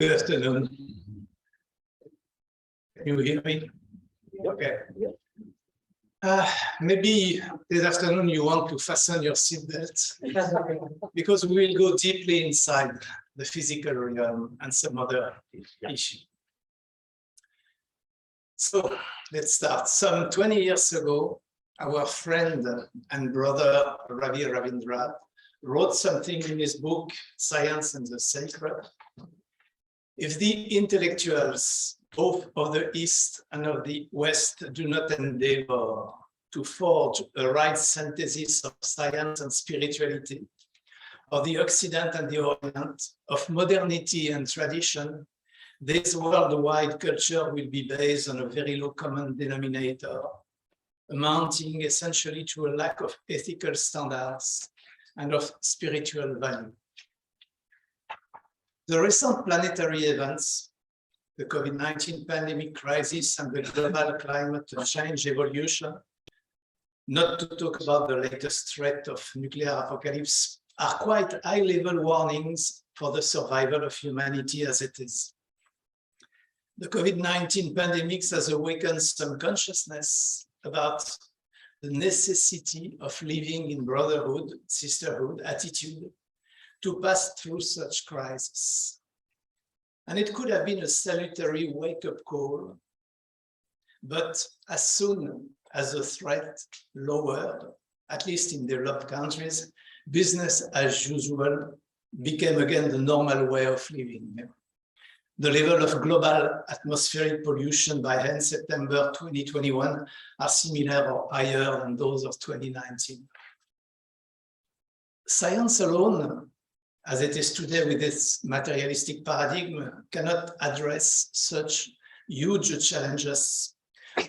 Good afternoon. Can you hear me? Okay. Maybe this afternoon you want to fasten your seatbelt because we will go deeply inside the physical realm and some other issues. So let's start. Some 20 years ago, our friend and brother Ravi Ravindra wrote something in his book, Science and the Sacred. If the intellectuals, both of the East and of the West, do not endeavor to forge a right synthesis of science and spirituality, of the Occident and the Orient, of modernity and tradition, this worldwide culture will be based on a very low common denominator, amounting essentially to a lack of ethical standards and of spiritual value. The recent planetary events, the COVID-19 pandemic crisis and the global climate change evolution, not to talk about the latest threat of nuclear apocalypse, are quite high-level warnings for the survival of humanity as it is. The COVID-19 pandemic has awakened some consciousness about the necessity of living in brotherhood, sisterhood attitude to pass through such crises. And it could have been a salutary wake-up call, but as soon as the threat lowered, at least in developed countries, business as usual became again the normal way of living. The level of global atmospheric pollution by end September 2021 are similar or higher than those of 2019. Science alone, as it is today with its materialistic paradigm, cannot address such huge challenges.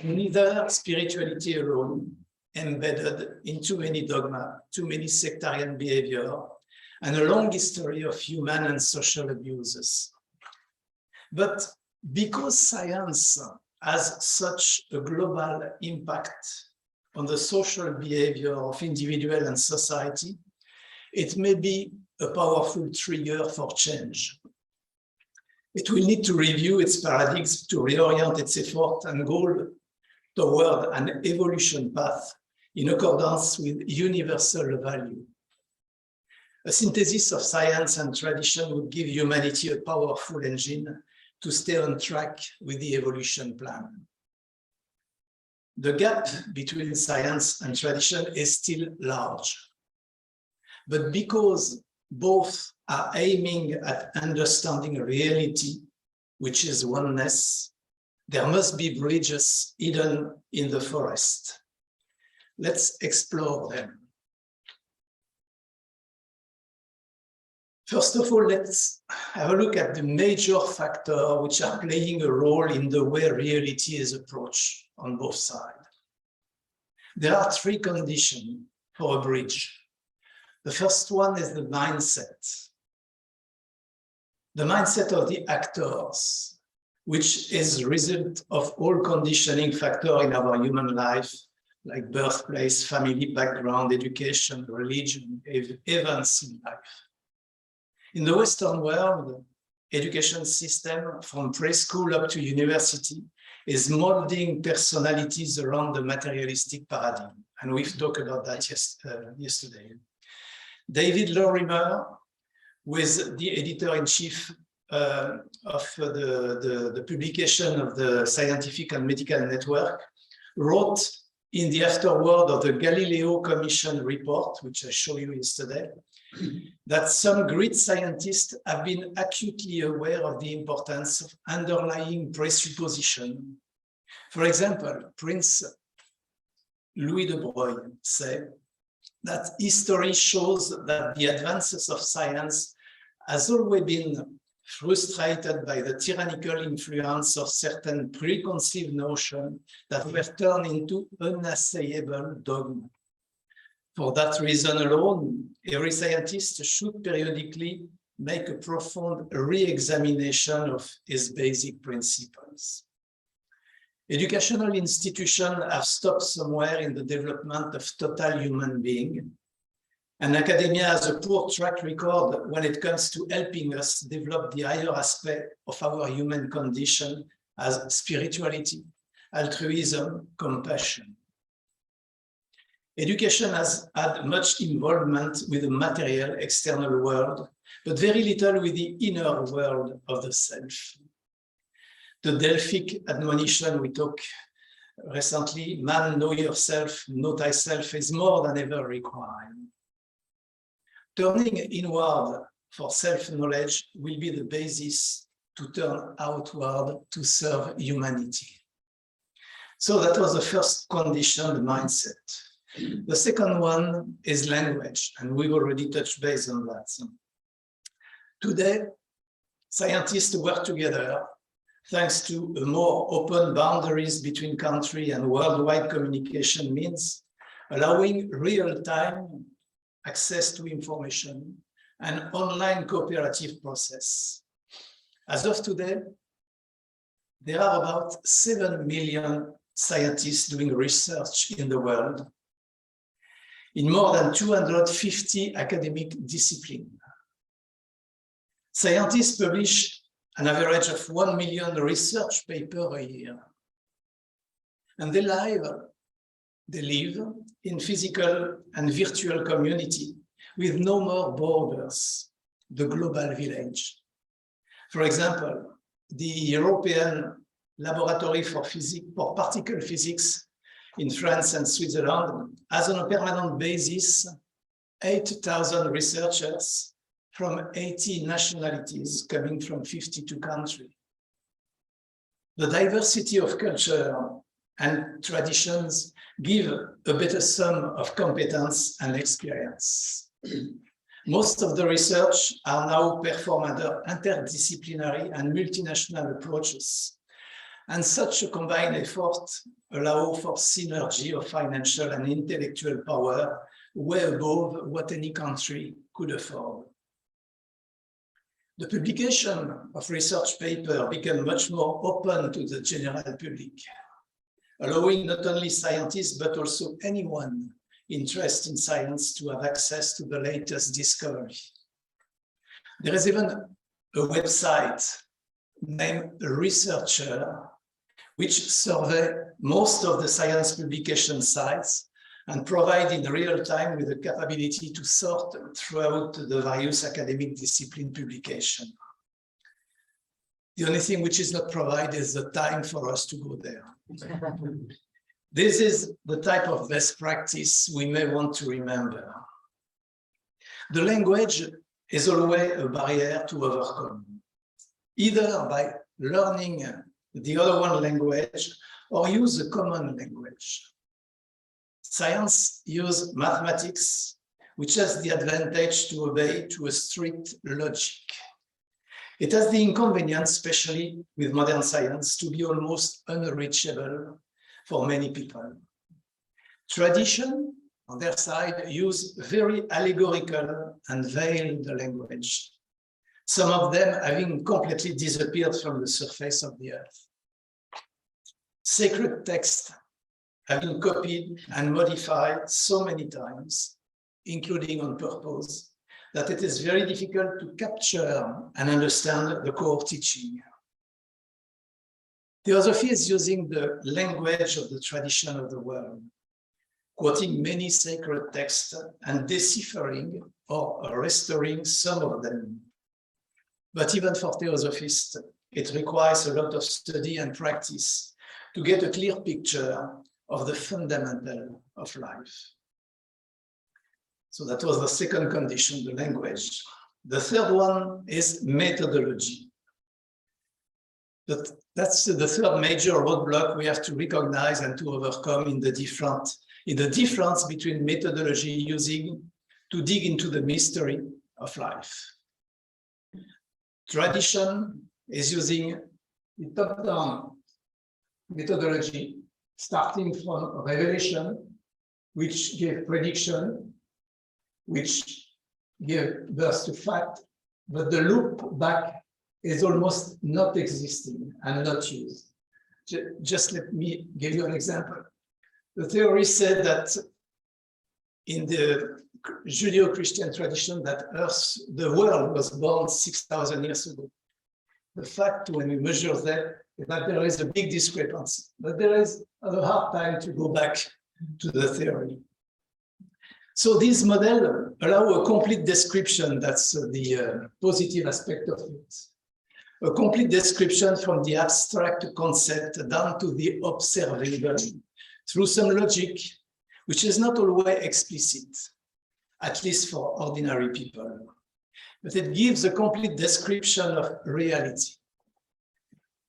Neither spirituality alone, embedded in too many dogma, too many sectarian behavior, and a long history of human and social abuses. But because science has such a global impact on the social behavior of individual and society, it may be a powerful trigger for change. It will need to review its paradigms to reorient its effort and goal toward an evolution path in accordance with universal value. A synthesis of science and tradition would give humanity a powerful engine to stay on track with the evolution plan. The gap between science and tradition is still large. But because both are aiming at understanding reality, which is oneness, there must be bridges hidden in the forest. Let's explore them. First of all, let's have a look at the major factors which are playing a role in the way reality is approached on both sides. There are three conditions for a bridge. The first one is the mindset. The mindset of the actors, which is the result of all conditioning factors in our human life, like birthplace, family background, education, religion, events in life. In the Western world, education system from preschool up to university is molding personalities around the materialistic paradigm. And we've talked about that yesterday. David Lorimer, who is the editor-in-chief of the publication of the Scientific and Medical Network, wrote in the afterword of the Galileo Commission report, which I showed you yesterday, that some great scientists have been acutely aware of the importance of underlying presupposition. For example, Prince Louis de Broglie said that history shows that the advances of science has always been frustrated by the tyrannical influence of certain preconceived notions that were turned into unassailable dogma. For that reason alone, every scientist should periodically make a profound re-examination of his basic principles. Educational institutions have stopped somewhere in the development of total human being, And academia has a poor track record when it comes to helping us develop the higher aspect of our human condition as spirituality, altruism, compassion. Education has had much involvement with the material external world, but very little with the inner world of the self. The Delphic admonition we talked recently, man, know yourself, know thyself, is more than ever required. Turning inward for self-knowledge will be the basis to turn outward to serve humanity. So that was the first condition, the mindset. The second one is language, and we've already touched base on that. Today, scientists work together thanks to a more open boundaries between country and worldwide communication means allowing real-time access to information and online cooperative process. As of today, there are about 7 million scientists doing research in the world in more than 250 academic disciplines. Scientists publish an average of 1 million research papers a year. And they live in physical and virtual community with no more borders, the global village. For example, the European Laboratory for Particle Physics in France and Switzerland has on a permanent basis 8,000 researchers from 80 nationalities coming from 52 countries. The diversity of culture and traditions give a better sum of competence and experience. Most of the research are now performed under interdisciplinary and multinational approaches. And such a combined effort allows for synergy of financial and intellectual power way above what any country could afford. The publication of research papers became much more open to the general public, allowing not only scientists, but also anyone interested in science to have access to the latest discovery. There is even a website named Researcher, which surveys most of the science publication sites and provide in real time with the capability to sort throughout the various academic discipline publication. The only thing which is not provided is the time for us to go there. This is the type of best practice we may want to remember. The language is always a barrier to overcome, either by learning the other one language or use a common language. Science uses mathematics, which has the advantage to obey to a strict logic. It has the inconvenience, especially with modern science, to be almost unreachable for many people. Tradition, on their side, use very allegorical and veiled language, some of them having completely disappeared from the surface of the earth. Sacred texts have been copied and modified so many times, including on purpose, that it is very difficult to capture and understand the core teaching. Theosophy is using the language of the tradition of the world, quoting many sacred texts and deciphering or restoring some of them. But even for theosophists, it requires a lot of study and practice to get a clear picture of the fundamental of life. So that was the second condition, the language. The third one is methodology. That's the third major roadblock we have to recognize and to overcome in the difference between methodology using to dig into the mystery of life. Tradition is using the top-down methodology, starting from revelation, which gave prediction, which gave birth to fact, but the loop back is almost not existing and not used. Just let me give you an example. The theory said that in the Judeo-Christian tradition that the world was born 6,000 years ago. The fact, when we measure that there is a big discrepancy, but there is a hard time to go back to the theory. So these models allow a complete description, that's the positive aspect of it. A complete description from the abstract concept down to the observable through some logic, which is not always explicit, at least for ordinary people. But it gives a complete description of reality.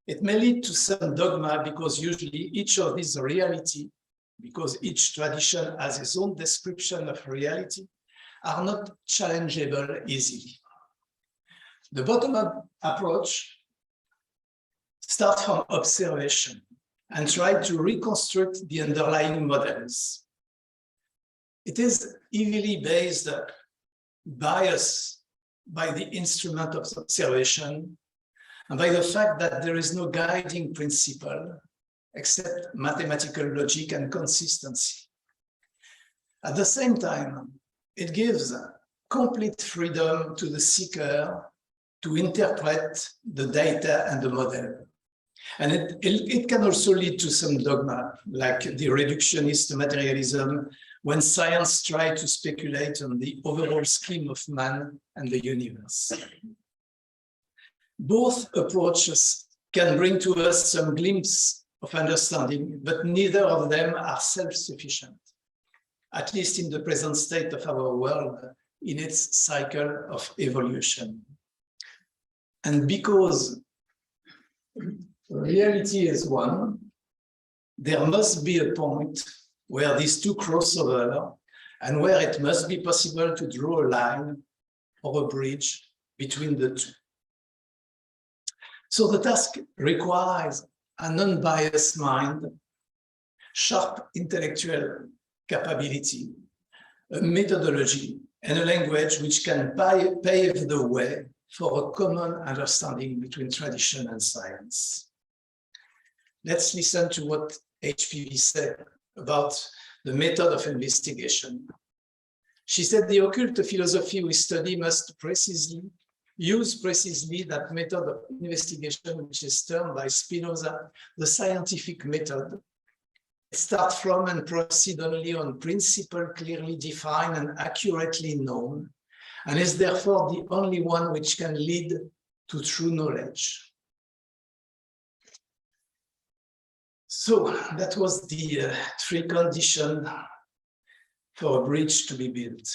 It may lead to some dogma because usually each of these reality, because each tradition has its own description of reality, are not challengeable easily. The bottom-up approach starts from observation and tries to reconstruct the underlying models. It is heavily based bias by the instrument of observation and by the fact that there is no guiding principle except mathematical logic and consistency. At the same time, it gives complete freedom to the seeker to interpret the data and the model. And it can also lead to some dogma, like the reductionist materialism, when science tries to speculate on the overall scheme of man and the universe. Both approaches can bring to us some glimpse of understanding, but neither of them are self-sufficient, at least in the present state of our world, in its cycle of evolution. And because reality is one, there must be a point where these two cross over and where it must be possible to draw a line or a bridge between the two. So the task requires an unbiased mind, sharp intellectual capability, a methodology, and a language which can pave the way for a common understanding between tradition and science. Let's listen to what HPV said about the method of investigation. She said the occult philosophy we study must use precisely that method of investigation which is termed by Spinoza the scientific method. Start from and proceed only on principle clearly defined and accurately known, and is therefore the only one which can lead to true knowledge. So that was the three conditions for a bridge to be built.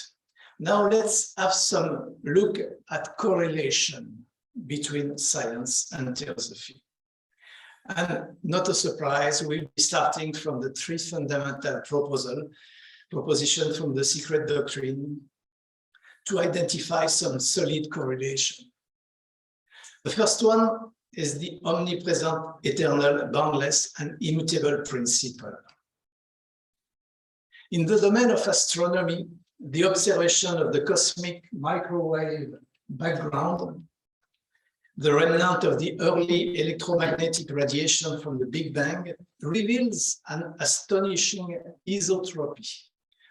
Now let's have some look at correlation between science and theosophy. And not a surprise, we'll be starting from the three fundamental propositions from the secret doctrine to identify some solid correlation. The first one is the omnipresent, eternal, boundless, and immutable principle. In the domain of astronomy, the observation of the cosmic microwave background, the remnant of the early electromagnetic radiation from the Big Bang, reveals an astonishing isotropy,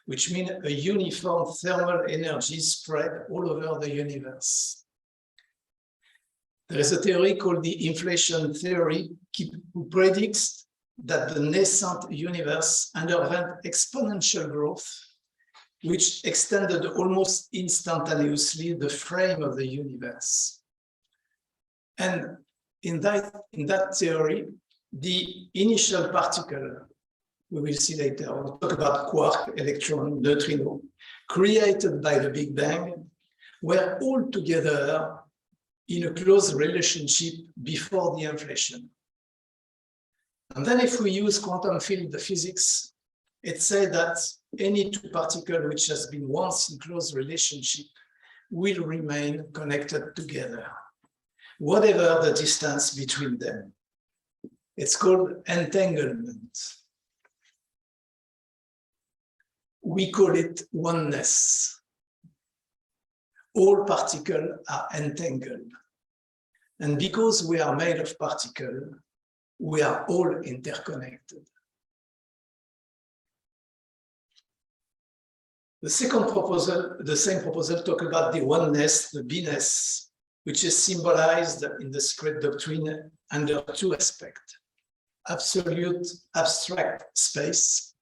which means a uniform thermal energy spread all over the universe. There is a theory called the inflation theory, who predicts that the nascent universe underwent exponential growth, which extended almost instantaneously the frame of the universe. And in that theory, the initial particle, we will see later, we'll talk about quark, electron, neutrino, created by the Big Bang, were all together in a close relationship before the inflation. And then if we use quantum field physics, it says that any two particles which has been once in close relationship will remain connected together, whatever the distance between them. It's called entanglement. We call it oneness. All particles are entangled. And because we are made of particles, we are all interconnected. The second proposal, the same proposal, talk about the oneness, the beingness, which is symbolized in the secret doctrine under two aspects: absolute abstract space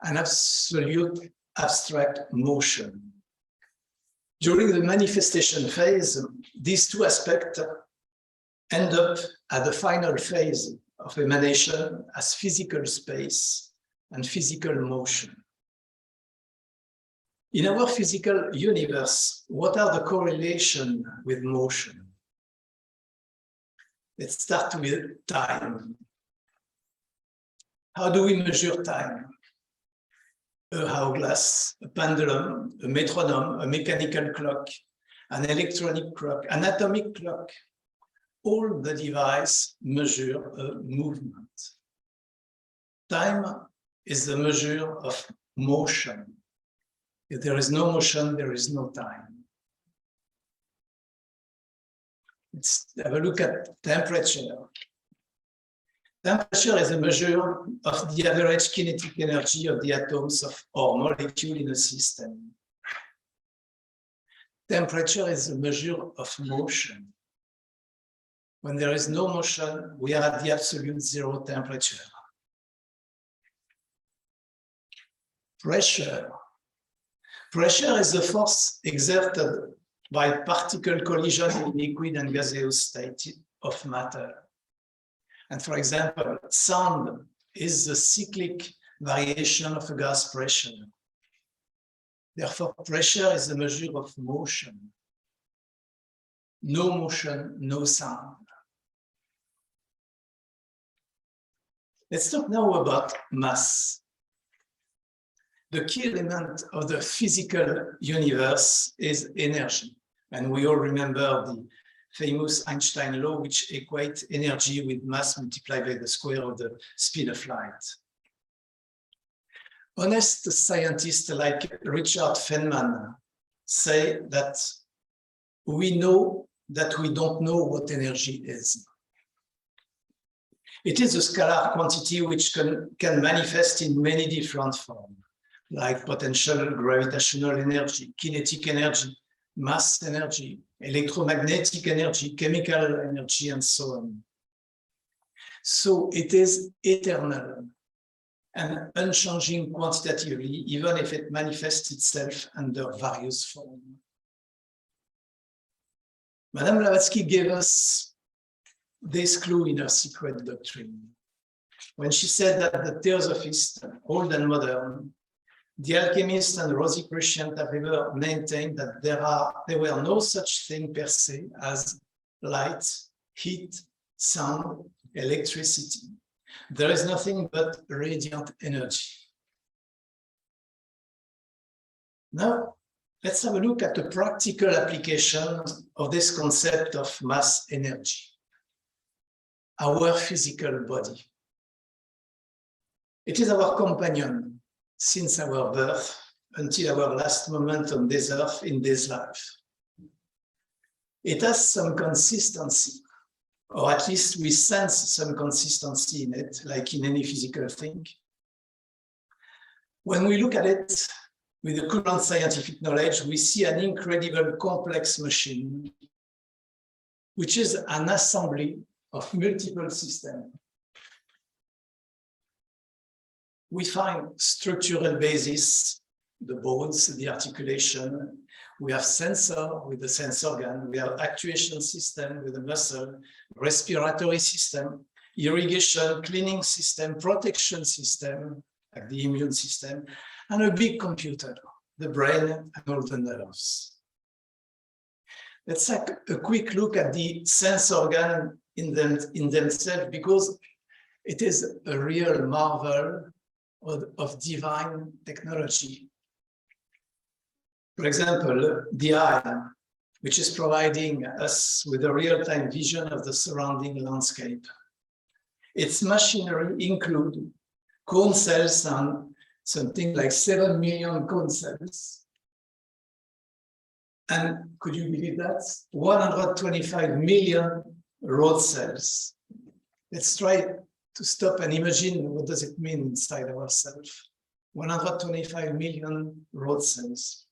and absolute abstract motion. During the manifestation phase, these two aspects end up at the final phase of emanation as physical space and physical motion. In our physical universe, what are the correlations with motion? Let's start with time. How do we measure time? A hourglass, a pendulum, a metronome, a mechanical clock, an electronic clock, an atomic clock. All the devices measure a movement. Time is the measure of motion. If there is no motion, there is no time. Let's have a look at temperature. Temperature is a measure of the average kinetic energy of the atoms or molecule in a system. Temperature is a measure of motion. When there is no motion, we are at the absolute zero temperature. Pressure. Pressure is the force exerted by particle collision in liquid and gaseous state of matter. And for example, sound is the cyclic variation of a gas pressure. Therefore, pressure is the measure of motion. No motion, no sound. Let's talk now about mass. The key element of the physical universe is energy. And we all remember the famous Einstein Law, which equates energy with mass multiplied by the square of the speed of light. Honest scientists like Richard Feynman say that we know that we don't know what energy is. It is a scalar quantity which can manifest in many different forms, like potential gravitational energy, kinetic energy, mass energy, electromagnetic energy, chemical energy, and so on. So it is eternal and unchanging quantitatively, even if it manifests itself under various forms. Madame Blavatsky gave us this clue in her secret doctrine when she said that the theosophists, old and modern, the alchemists and Rosicrucians have ever maintained that there were no such thing per se as light, heat, sound, electricity. There is nothing but radiant energy. Now, let's have a look at the practical application of this concept of mass energy. Our physical body. It is our companion since our birth until our last moment on this earth in this life. It has some consistency, or at least we sense some consistency in it, like in any physical thing. When we look at it with the current scientific knowledge, we see an incredible complex machine, which is an assembly of multiple systems. We find structural basis, the bones, the articulation. We have sensor with the sense organ. We have actuation system with the muscle, respiratory system, irrigation, cleaning system, protection system, like the immune system, and a big computer, the brain and all the nerves. Let's take a quick look at the sense organ in themselves, because it is a real marvel of divine technology. For example, the eye, which is providing us with a real-time vision of the surrounding landscape. Its machinery include cone cells and something like 7 million cone cells. And could you believe that? 125 million rod cells. Let's try to stop and imagine what does it mean inside ourselves. 125 million rod cells,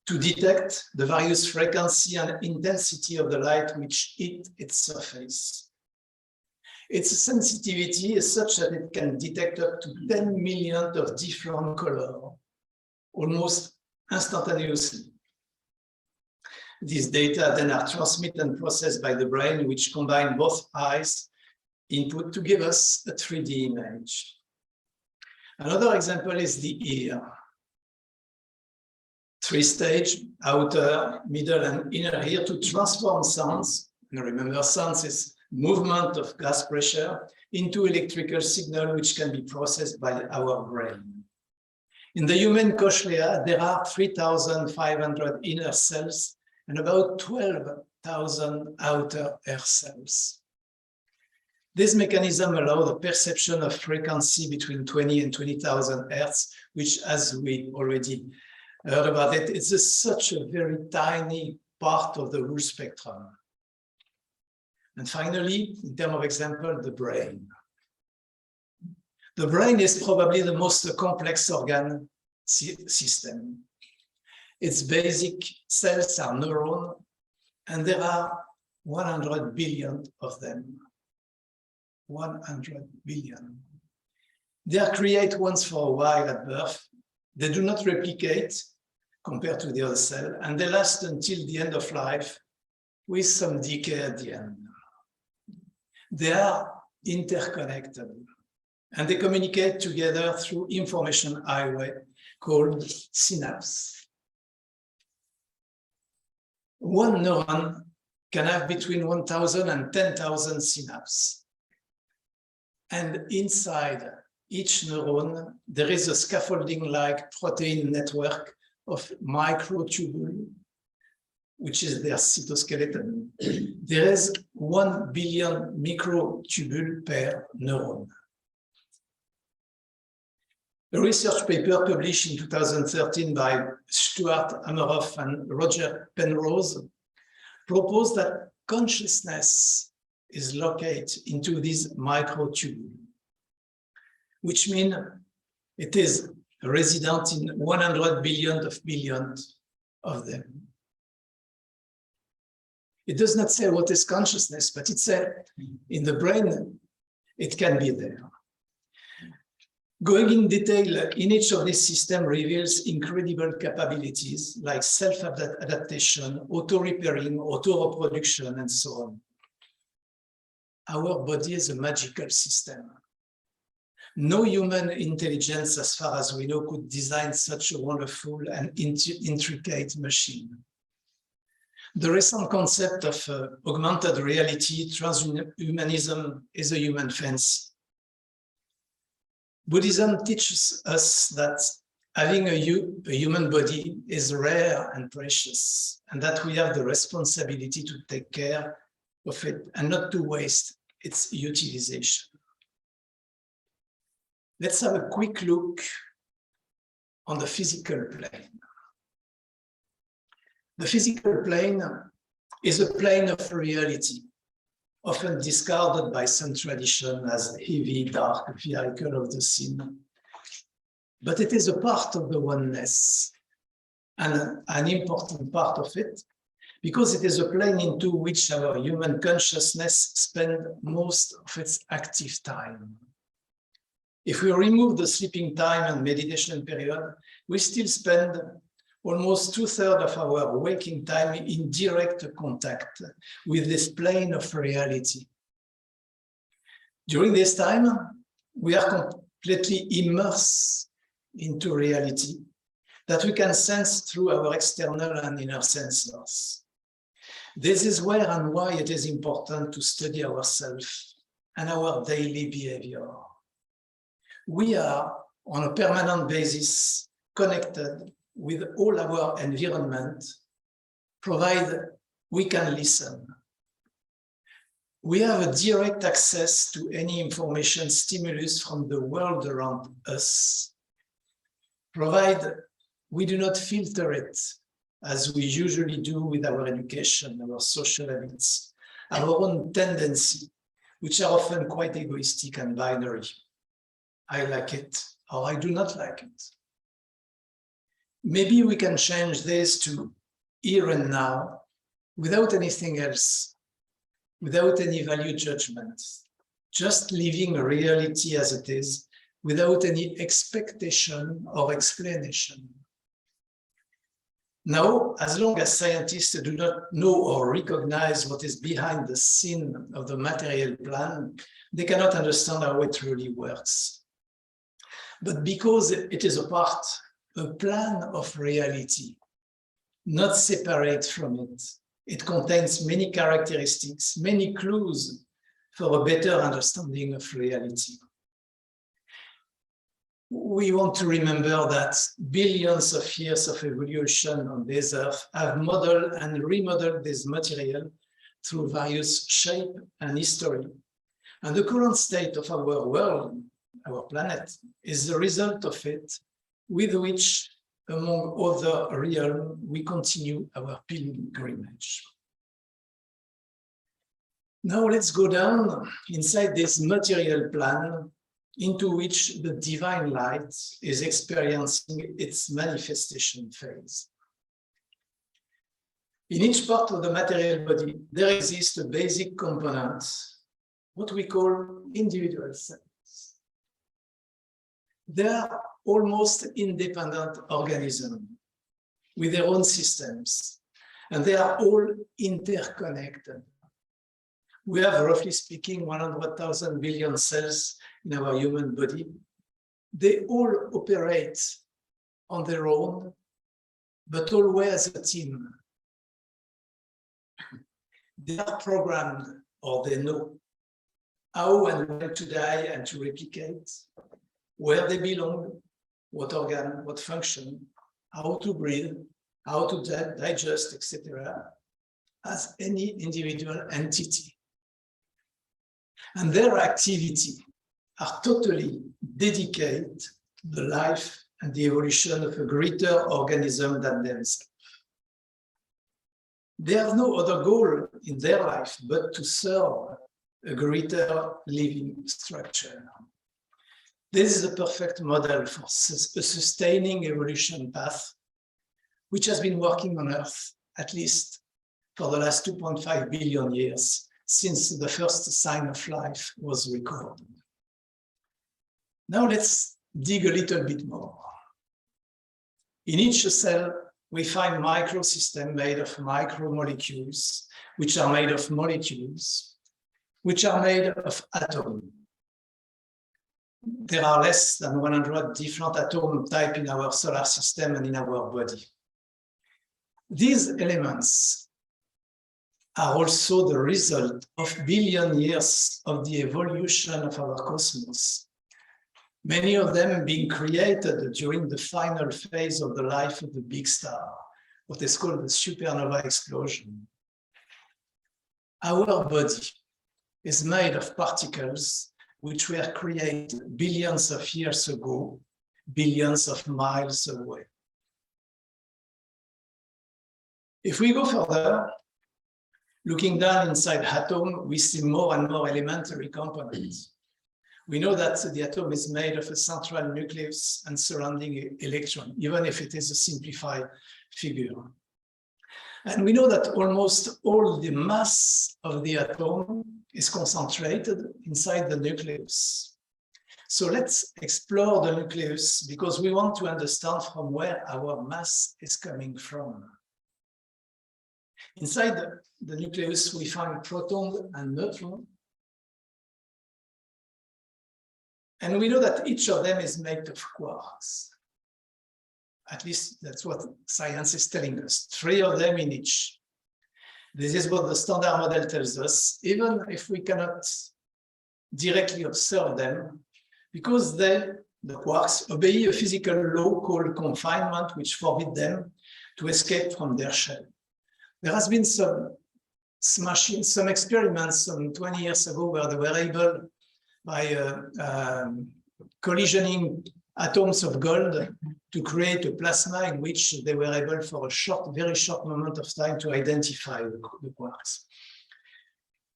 to detect the various frequency and intensity of the light which hit its surface. Its sensitivity is such that it can detect up to 10 million of different colors, almost instantaneously. These data then are transmitted and processed by the brain, which combine both eyes' input to give us a 3D image. Another example is the ear. 3-stage, outer, middle, and inner ear to transform sounds. And remember, sounds is movement of gas pressure into electrical signal, which can be processed by our brain. In the human cochlea, there are 3,500 inner cells and about 12,000 outer air cells. This mechanism allows the perception of frequency between 20 and 20,000 hertz, which, as we already heard about it, it's such a very tiny part of the whole spectrum. And finally, in terms of example, the brain. The brain is probably the most complex organ system. Its basic cells are neurons, and there are 100 billion of them. 100 billion. They are created once for a while at birth. They do not replicate compared to the other cell, and they last until the end of life with some decay at the end. They are interconnected, and they communicate together through information highway called synapse. One neuron can have between 1,000 and 10,000 synapses. And inside each neuron, there is a scaffolding-like protein network of microtubule, which is their cytoskeleton. There is 1 billion microtubule per neuron. A research paper published in 2013 by Stuart Ameroff and Roger Penrose proposed that consciousness is located into these microtubule, which means it is resident in 100 billion of them. It does not say what is consciousness, but it says in the brain, it can be there. Going in detail in each of these systems reveals incredible capabilities like self-adaptation, auto-repairing, auto-reproduction, and so on. Our body is a magical system. No human intelligence, as far as we know, could design such a wonderful and intricate machine. The recent concept of augmented reality, transhumanism, is a human fancy. Buddhism teaches us that having a human body is rare and precious, and that we have the responsibility to take care of it and not to waste its utilization. Let's have a quick look on the physical plane. The physical plane is a plane of reality, often discarded by some tradition as heavy, dark vehicle of the sin. But it is a part of the oneness, and an important part of it, because it is a plane into which our human consciousness spends most of its active time. If we remove the sleeping time and meditation period, we still spend almost 2/3 of our waking time in direct contact with this plane of reality. During this time, we are completely immersed into reality that we can sense through our external and inner sensors. This is where and why it is important to study ourselves and our daily behavior. We are, on a permanent basis, connected with all our environment, provided we can listen. We have a direct access to any information stimulus from the world around us, provided we do not filter it as we usually do with our education, our social habits, our own tendency, which are often quite egoistic and binary. I like it, or I do not like it. Maybe we can change this to here and now, without anything else, without any value judgment, just living a reality as it is, without any expectation or explanation. Now, as long as scientists do not know or recognize what is behind the scene of the material plan, they cannot understand how it really works. But because it is a plan of reality, not separate from it, it contains many characteristics, many clues for a better understanding of reality. We want to remember that billions of years of evolution on this earth have modeled and remodeled this material through various shapes and history. And the current state of our world, our planet, is the result of it, with which, among other realms, we continue our pilgrimage. Now let's go down inside this material plan into which the divine light is experiencing its manifestation phase. In each part of the material body, there exists a basic component, what we call individual cells. They are almost independent organisms with their own systems, and they are all interconnected. We have, roughly speaking, 100,000 billion cells in our human body. They all operate on their own, but always as a team. They are programmed, or they know how and when to die and to replicate, where they belong, what organ, what function, how to breathe, how to digest, etc., as any individual entity. And their activity are totally dedicated to the life and the evolution of a greater organism than themselves. They have no other goal in their life but to serve a greater living structure. This is a perfect model for a sustaining evolution path, which has been working on Earth at least for the last 2.5 billion years, since the first sign of life was recorded. Now let's dig a little bit more. In each cell, we find microsystems made of micromolecules, which are made of molecules, which are made of atoms. There are less than 100 different atom types in our solar system and in our body. These elements are also the result of billion years of the evolution of our cosmos, many of them being created during the final phase of the life of the big star, what is called the supernova explosion. Our body is made of particles which were created billions of years ago, billions of miles away. If we go further, looking down inside atom, we see more and more elementary components. We know that the atom is made of a central nucleus and surrounding electron, even if it is a simplified figure. And we know that almost all the mass of the atom is concentrated inside the nucleus. So let's explore the nucleus, because we want to understand from where our mass is coming from. Inside the nucleus, we find protons and neutrons. And we know that each of them is made of quarks. At least that's what science is telling us. 3 of them in each. This is what the standard model tells us, even if we cannot directly observe them, because the quarks obey a physical law called confinement, which forbids them to escape from their shell. There has been some experiments some 20 years ago where they were able, by collisioning atoms of gold, to create a plasma in which they were able for a very short moment of time to identify the quarks.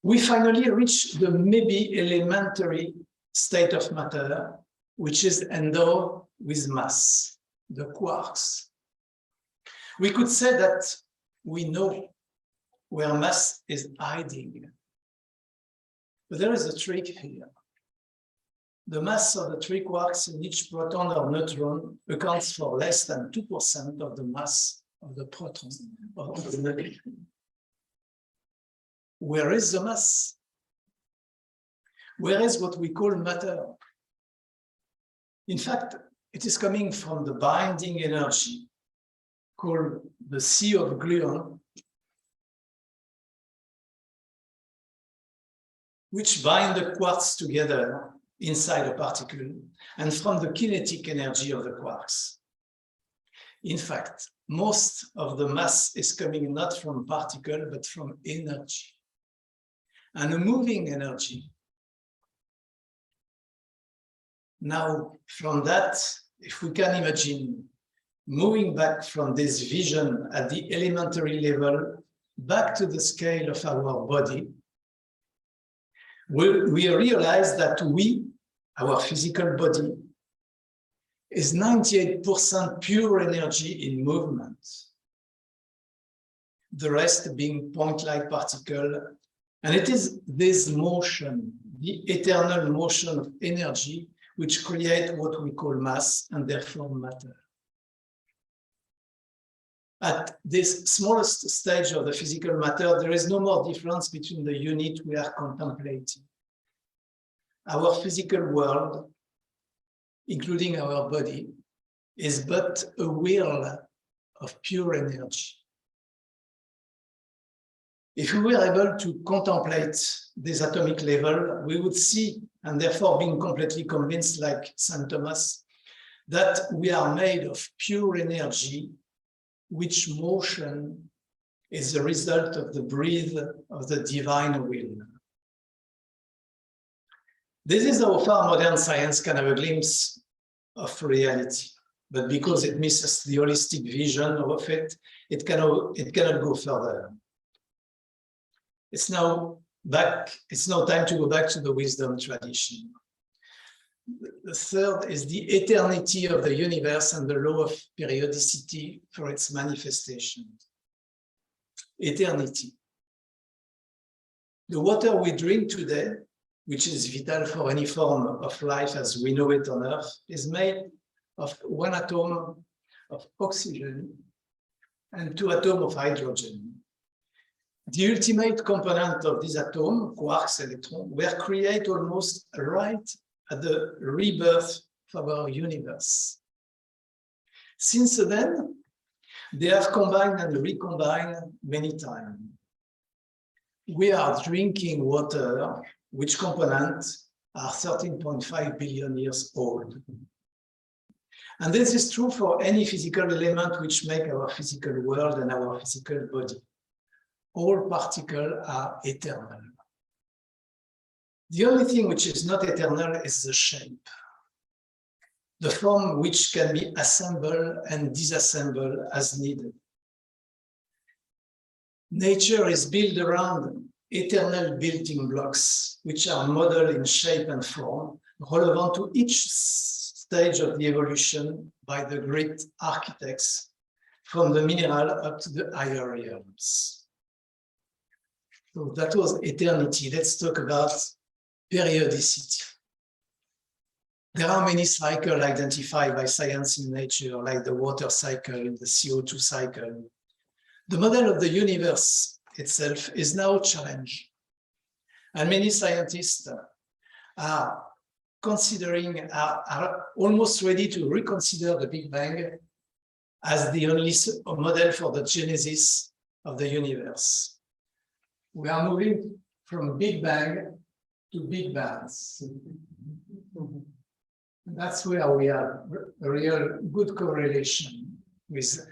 We finally reached the maybe elementary state of matter, which is endowed with mass, the quarks. We could say that we know where mass is hiding. But there is a trick here. The mass of the three quarks in each proton or neutron accounts for less than 2% of the mass of the proton or of the neutron. Where is the mass? Where is what we call matter? In fact, it is coming from the binding energy called the sea of gluon, which bind the quarks together inside a particle, and from the kinetic energy of the quarks. In fact, most of the mass is coming not from particle, but from energy, and a moving energy. Now, from that, if we can imagine moving back from this vision at the elementary level back to the scale of our body, we realize that our physical body, is 98% pure energy in movement. The rest being point-like particle. And it is this motion, the eternal motion of energy, which create what we call mass and therefore matter. At this smallest stage of the physical matter, there is no more difference between the unit we are contemplating. Our physical world, including our body, is but a wheel of pure energy. If we were able to contemplate this atomic level, we would see, and therefore being completely convinced like St. Thomas, that we are made of pure energy, which motion is the result of the breath of the divine will. This is how far modern science can have a glimpse of reality, but because it misses the holistic vision of it, it cannot go further. It's now time to go back to the wisdom tradition. The third is the eternity of the universe and the law of periodicity for its manifestation. Eternity. The water we drink today, which is vital for any form of life as we know it on Earth, is made of one atom of oxygen and two atoms of hydrogen. The ultimate component of this atom, quarks, electrons, were created almost right at the rebirth of our universe. Since then, they have combined and recombined many times. We are drinking water, which components are 13.5 billion years old. And this is true for any physical element which make our physical world and our physical body. All particles are eternal. The only thing which is not eternal is the shape, the form which can be assembled and disassembled as needed. Nature is built around eternal building blocks, which are modeled in shape and form, relevant to each stage of the evolution by the great architects, from the mineral up to the higher realms. So that was eternity. Let's talk about periodicity. There are many cycles identified by science in nature, like the water cycle, the CO2 cycle. The model of the universe itself is now challenged. And many scientists are almost ready to reconsider the Big Bang as the only model for the genesis of the universe. We are moving from Big Bang to Big Bangs. That's where we have a real good correlation with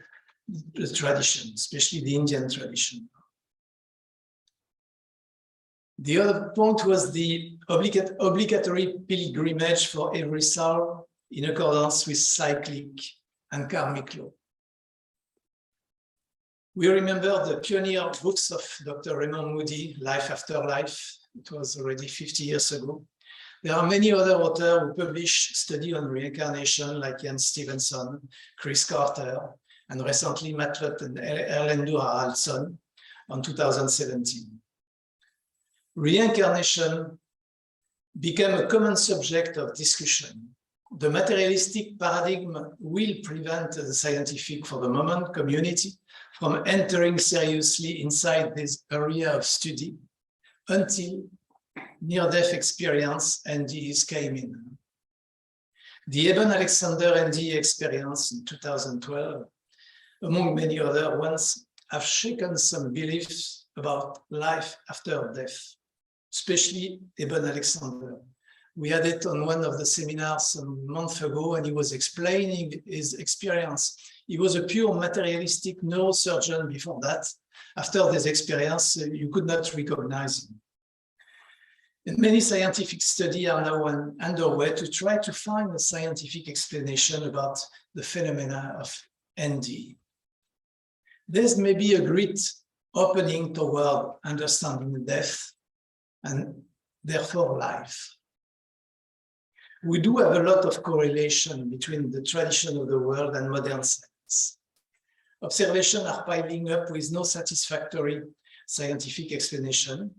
the tradition, especially the Indian tradition. The other point was the obligatory pilgrimage for every soul in accordance with cyclic and karmic law. We remember the pioneer books of Dr. Raymond Moody, Life After Life. It was already 50 years ago. There are many other authors who publish studies on reincarnation, like Ian Stevenson, Chris Carter, and recently Matlot and Erlendur Haraldsson on 2017. Reincarnation became a common subject of discussion. The materialistic paradigm will prevent the scientific, for the moment, community from entering seriously inside this area of study until near-death experience NDEs came in. The Eben Alexander NDE experience in 2012, among many other ones, have shaken some beliefs about life after death, especially Eben Alexander. We had it on one of the seminars some month ago, and he was explaining his experience. He was a pure materialistic neurosurgeon before that. After this experience, you could not recognize him. And many scientific studies are now underway to try to find a scientific explanation about the phenomena of NDE. This may be a great opening toward understanding death and therefore life. We do have a lot of correlation between the tradition of the world and modern science. Observations are piling up with no satisfactory scientific explanation.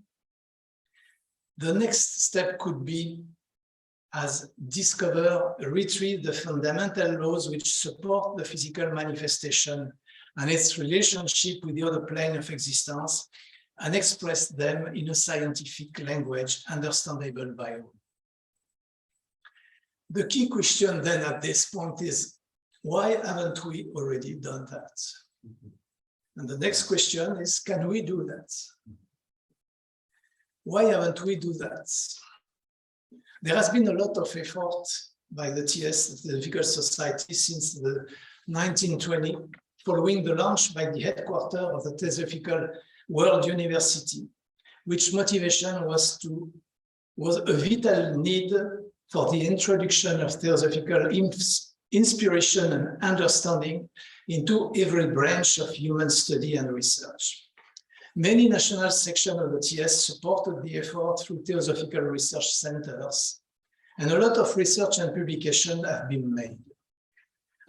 The next step could be as discover, retrieve the fundamental laws which support the physical manifestation and its relationship with the other plane of existence, and express them in a scientific language understandable by all. The key question then at this point is, why haven't we already done that? And the next question is, can we do that? Why haven't we do that? There has been a lot of effort by the TS, the Theosophical Society, since the 1920, following the launch by the headquarters of the Theosophical World University, which motivation was a vital need for the introduction of theosophical inspiration and understanding into every branch of human study and research. Many national sections of the TS supported the effort through theosophical research centers, and a lot of research and publication have been made.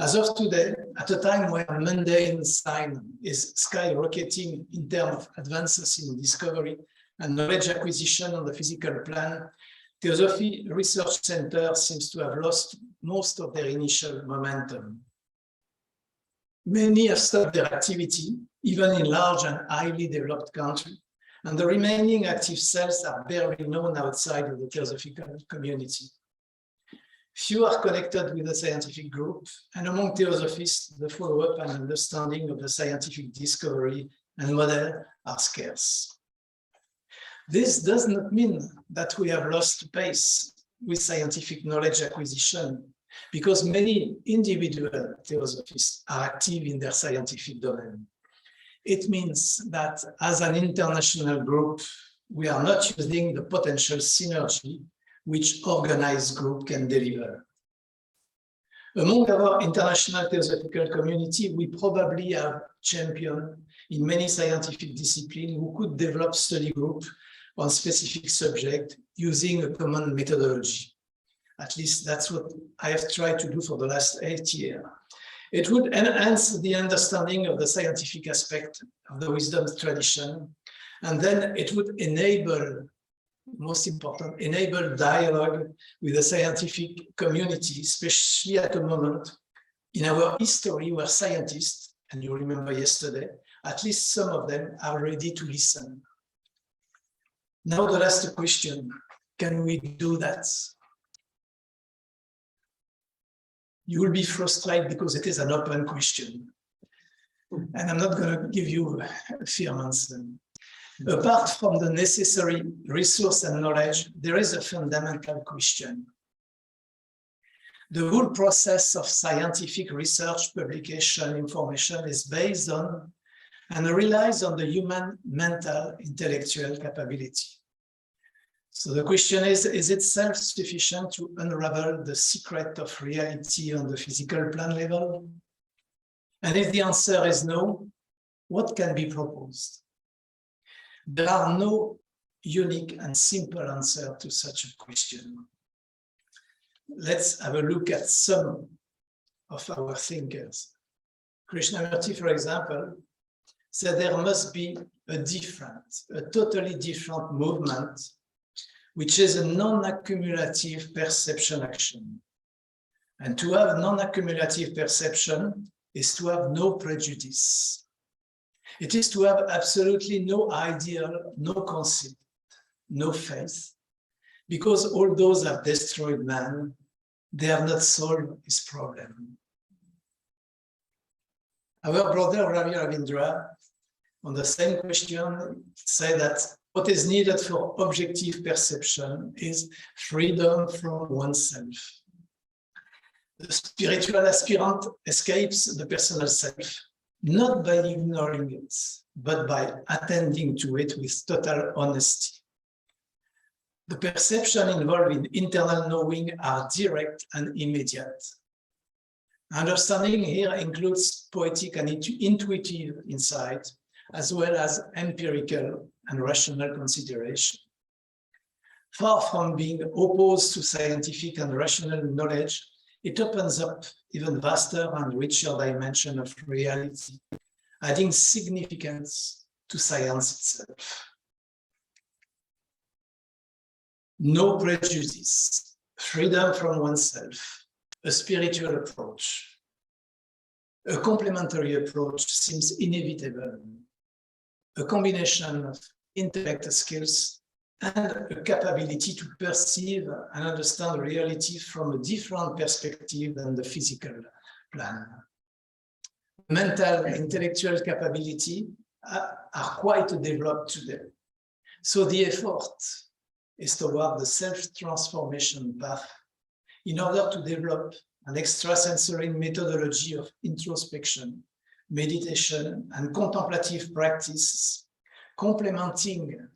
As of today, at a time when mundane science is skyrocketing in terms of advances in discovery and knowledge acquisition on the physical plane, Theosophy Research Center seems to have lost most of their initial momentum. Many have stopped their activity, even in large and highly developed countries, and the remaining active cells are barely known outside of the theosophical community. Few are connected with the scientific group, and among theosophists, the follow-up and understanding of the scientific discovery and model are scarce. This does not mean that we have lost pace with scientific knowledge acquisition, because many individual theosophists are active in their scientific domain. It means that as an international group, we are not using the potential synergy which organized group can deliver. Among our international theosophical community, we probably have champions in many scientific disciplines who could develop study groups on specific subject using a common methodology. At least that's what I have tried to do for the last 8 years. It would enhance the understanding of the scientific aspect of the wisdom tradition, and then it would enable, most important, enable dialogue with the scientific community, especially at a moment in our history where scientists, and you remember yesterday, at least some of them are ready to listen. Now the last question, can we do that? You will be frustrated because it is an open question. And I'm not going to give you a firm answer. Apart from the necessary resource and knowledge, there is a fundamental question. The whole process of scientific research, publication, information is based on and relies on the human mental, intellectual capability. So the question is it self-sufficient to unravel the secret of reality on the physical plane level? And if the answer is no, what can be proposed? There are no unique and simple answer to such a question. let's have a look at some of our thinkers. Krishnamurti, for example, said there must be a totally different movement, which is a non-accumulative perception action. And to have non-accumulative perception is to have no prejudice. It is to have absolutely no ideal, no concept, no faith, because all those have destroyed man, they have not solved his problem. Our brother Ravi Ravindra, on the same question, said that what is needed for objective perception is freedom from oneself. The spiritual aspirant escapes the personal self, not by ignoring it, but by attending to it with total honesty. The perception involved in internal knowing are direct and immediate. Understanding here includes poetic and intuitive insight, as well as empirical and rational consideration. Far from being opposed to scientific and rational knowledge, it opens up even vaster and richer dimension of reality, adding significance to science itself. No prejudice, freedom from oneself, a spiritual approach. A complementary approach seems inevitable. A combination of intellect skills and a capability to perceive and understand reality from a different perspective than the physical plan. Mental and intellectual capability are quite developed today. So the effort is toward the self-transformation path in order to develop an extrasensory methodology of introspection, meditation, and contemplative practice, complementing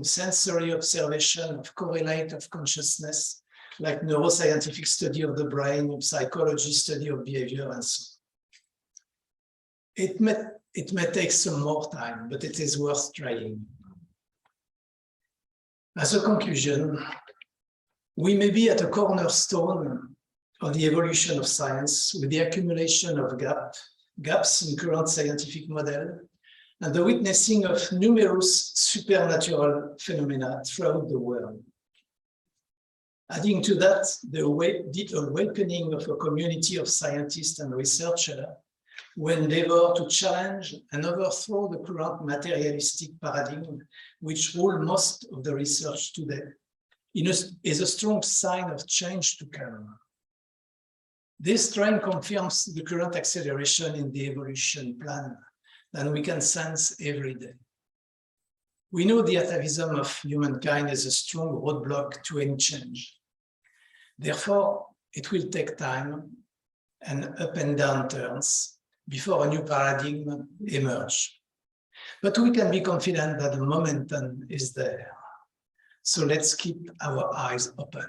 sensory observation of correlate of consciousness, like neuroscientific study of the brain, psychology study of behavior, and so on. It may take some more time, but it is worth trying. As a conclusion, we may be at a cornerstone of the evolution of science with the accumulation of gaps in current scientific model, and the witnessing of numerous supernatural phenomena throughout the world. Adding to that, the awakening of a community of scientists and researchers who endeavor to challenge and overthrow the current materialistic paradigm which rule most of the research today, is a strong sign of change to come. This trend confirms the current acceleration in the evolution plan that we can sense every day. We know the atavism of humankind is a strong roadblock to any change. Therefore, it will take time and up and down turns before a new paradigm emerges. But we can be confident that the momentum is there. So let's keep our eyes open.